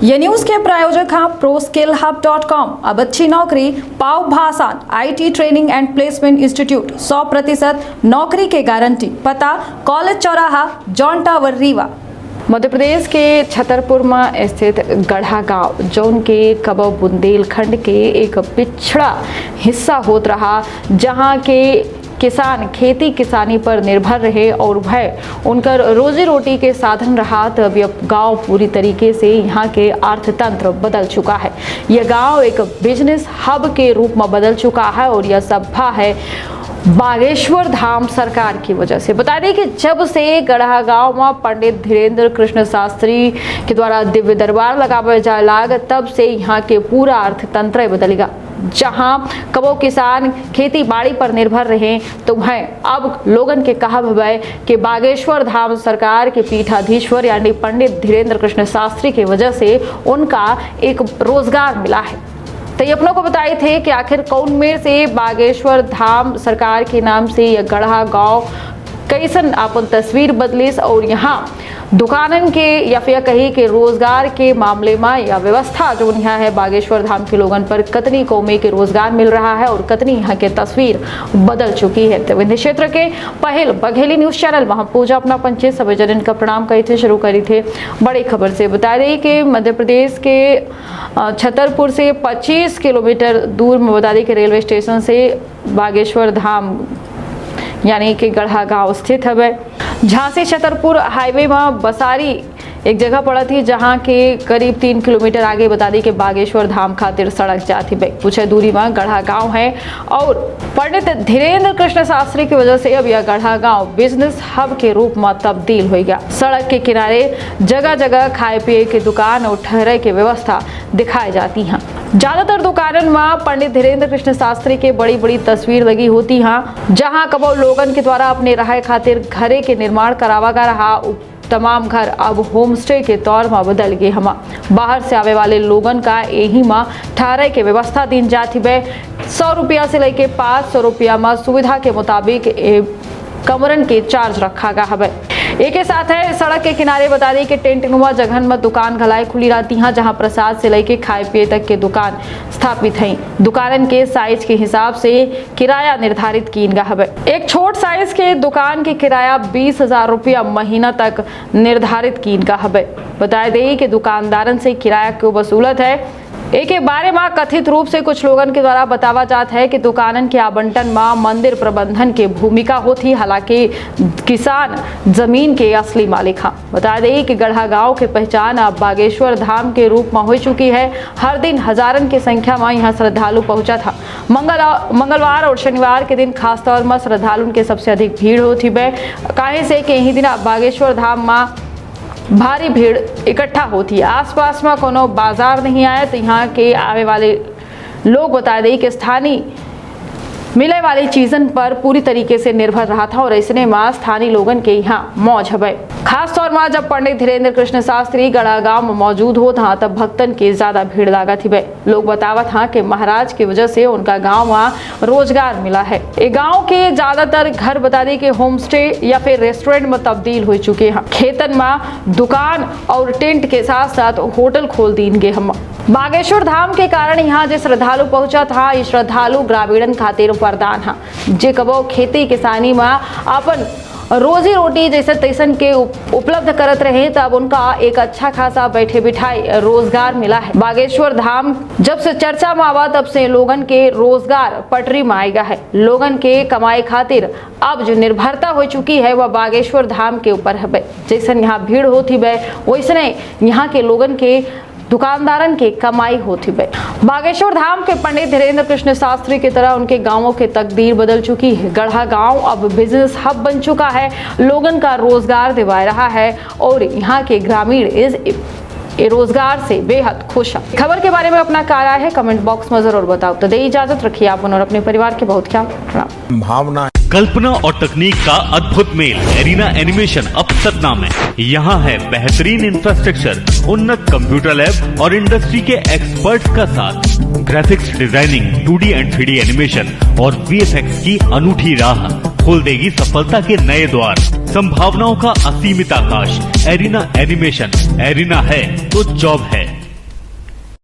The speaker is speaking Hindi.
ये न्यूज़ के प्रायोजक हैं ProSkillHub.com। अब अच्छी नौकरी पाओ भाषण IT training and placement institute 100% नौकरी के गारंटी। पता कॉलेज चौराहा जॉन टावर रीवा। मध्य प्रदेश के छतरपुर में स्थित गढ़ा गांव जौन के कबो बुंदेलखंड के एक पिछड़ा हिस्सा होत रहा, जहां के किसान खेती किसानी पर निर्भर रहे और वह उनकर रोजी रोटी के साधन रहा। तब यह गांव पूरी तरीके से यहाँ के अर्थतंत्र बदल चुका है। यह गांव एक बिजनेस हब के रूप में बदल चुका है और यह सभा है बागेश्वर धाम सरकार की वजह से। बता दें कि जब से गढ़ा गांव में पंडित धीरेन्द्र कृष्ण शास्त्री के द्वारा दिव्य दरबार लगावे जाए लाग, तब से यहाँ के पूरा अर्थतंत्र बदलेगा। जहां कबो किसान खेती बाड़ी पर निर्भर रहे, तो वह अब लोगन के कहा भय कि बागेश्वर धाम सरकार के पीठाधीश्वर यानी पंडित धीरेन्द्र कृष्ण शास्त्री की वजह से उनका एक रोजगार मिला है। तो ये अपनों को बताए थे कि आखिर कौन मेर से बागेश्वर धाम सरकार के नाम से यह गढ़ा गांव कैसन अपन तस्वीर बदलिस और यहाँ दुकानन के या फिर कही के रोजगार के मामले में या व्यवस्था जो यहाँ है बागेश्वर धाम के लोगन पर कतनी कौमे के रोजगार मिल रहा है और कतनी यहाँ के तस्वीर बदल चुकी है। तो विंध्य क्षेत्र के पहल बघेली न्यूज चैनल वहां पूजा अपना पंचायत सभी जन का प्रणाम करी थे शुरू करी थे। बड़ी खबर से बता रही कि मध्य प्रदेश के छतरपुर से 25 किलोमीटर दूर में बता दी कि रेलवे स्टेशन से बागेश्वर धाम यानी कि गढ़ा गांव स्थित है। झांसी छतरपुर हाईवे में बसारी एक जगह पड़ा थी, जहां के करीब 3 किलोमीटर आगे बता दी कि बागेश्वर धाम खातिर सड़क जाती है। कुछ दूरी में गढ़ा गांव है और पंडित धीरेन्द्र कृष्ण शास्त्री की वजह से अब यह गढ़ा गांव बिजनेस हब के रूप में तब्दील हो गया। सड़क के किनारे जगह जगह खाए पिए की दुकान और ठहरे की व्यवस्था दिखाई जाती है। ज्यादातर दुकानन में पंडित धीरेन्द्र कृष्ण शास्त्री के बड़ी बड़ी तस्वीर लगी होती हैं, जहां कबो लोगन के द्वारा अपने रहाय खातिर घरे के निर्माण करावा गा रहा। तमाम घर अब होम स्टे के तौर में बदल गए। हम बाहर से आवे वाले लोगन का यही में ठहरे के व्यवस्था दिन जाती है। 100 रुपया से लेके 500 रुपया में सुविधा के मुताबिक कमरन के चार्ज रखा गया है। एक साथ है सड़क के किनारे बता दी कि टेंट नुमा जगहन में दुकान घलाए खुली रहती हैं, जहां प्रसाद से लेके खाए पिए तक के दुकान स्थापित हैं। दुकानन के साइज के हिसाब से किराया निर्धारित किया गया है। एक छोट साइज के दुकान के किराया 20,000 रुपया महीना तक निर्धारित किया गया है। बता दें कि दुकानदारन से किराया क्यों वसूलत है। एक बारे में कथित रूप से कुछ लोगों के द्वारा बतावा जाता है कि दुकानन के आवंटन में मंदिर प्रबंधन की भूमिका होती, हालांकि किसान जमीन के असली मालिक हैं। बता दें कि गढ़ा गांव की पहचान अब बागेश्वर धाम के रूप में हो चुकी है। हर दिन हजारन की संख्या में यहाँ श्रद्धालु पहुंचा था। मंगलवार और शनिवार के दिन खासतौर में श्रद्धालुओं की सबसे अधिक भीड़ होती है। काहे से कि यही दिन बागेश्वर धाम में भारी भीड़ इकट्ठा होती है। आसपास में कोनो बाजार नहीं आया, तो यहाँ के आवे वाले लोग बता दें कि स्थानीय मिले वाली चीजन पर पूरी तरीके से निर्भर रहा था और ऐसे में स्थानीय लोगन के यहाँ मौज है। खास तौर में जब पंडित धीरेन्द्र कृष्ण शास्त्री गढ़ा गांव में मौजूद हो था, तब भक्तन की ज्यादा भीड़ लगा थी। लोग बतावा था कि महाराज की वजह से उनका गांव में रोजगार मिला है। ये गांव के ज्यादातर घर बता दी कि होम स्टे या फिर रेस्टोरेंट में तब्दील हो चुके हैं। खेतन में दुकान और टेंट के साथ साथ होटल खोल देंगे। हम बागेश्वर धाम के कारण यहाँ जो श्रद्धालु पहुंचा था, ये श्रद्धालु ग्रामीणन खातिर वरदान है। जे कबो खेती किसानी में अपन रोजी रोटी जैसे तैसन के उपलब्ध करत रहे, तब उनका एक अच्छा खासा बैठे बिठाए रोजगार मिला है। बागेश्वर धाम जब से चर्चा में आवा, तब से लोगन के रोजगार पटरी में आएगा है। लोगन के कमाई खातिर अब जो निर्भरता हो चुकी है वह बागेश्वर धाम के ऊपर है। जैसे यहाँ भीड़ होती है, वैसे यहाँ के लोगन के दुकानदारन के कमाई होती है। बागेश्वर धाम के पंडित धीरेन्द्र कृष्ण शास्त्री की तरह उनके गांवों की तकदीर बदल चुकी है। गढ़ा गांव अब बिजनेस हब बन चुका है, लोगन का रोजगार दिवा रहा है और यहाँ के ग्रामीण इस रोजगार से बेहद खुश है। खबर के बारे में अपना क्या राय है कमेंट बॉक्स में जरूर बताओ। तो दे इजाजत, रखिए आप और अपने परिवार के बहुत ख्याल। भावना, कल्पना और तकनीक का अद्भुत मेल एरिना एनिमेशन अब सतना में। यहाँ है बेहतरीन इंफ्रास्ट्रक्चर, उन्नत कंप्यूटर लैब और इंडस्ट्री के एक्सपर्ट्स का साथ। Graphics designing, 2D and 3D animation और VFX की अनूठी राह खोल देगी सफलता के नए द्वार। संभावनाओं का असीमित आकाश। एरिना एनिमेशन, एरिना है तो जॉब है।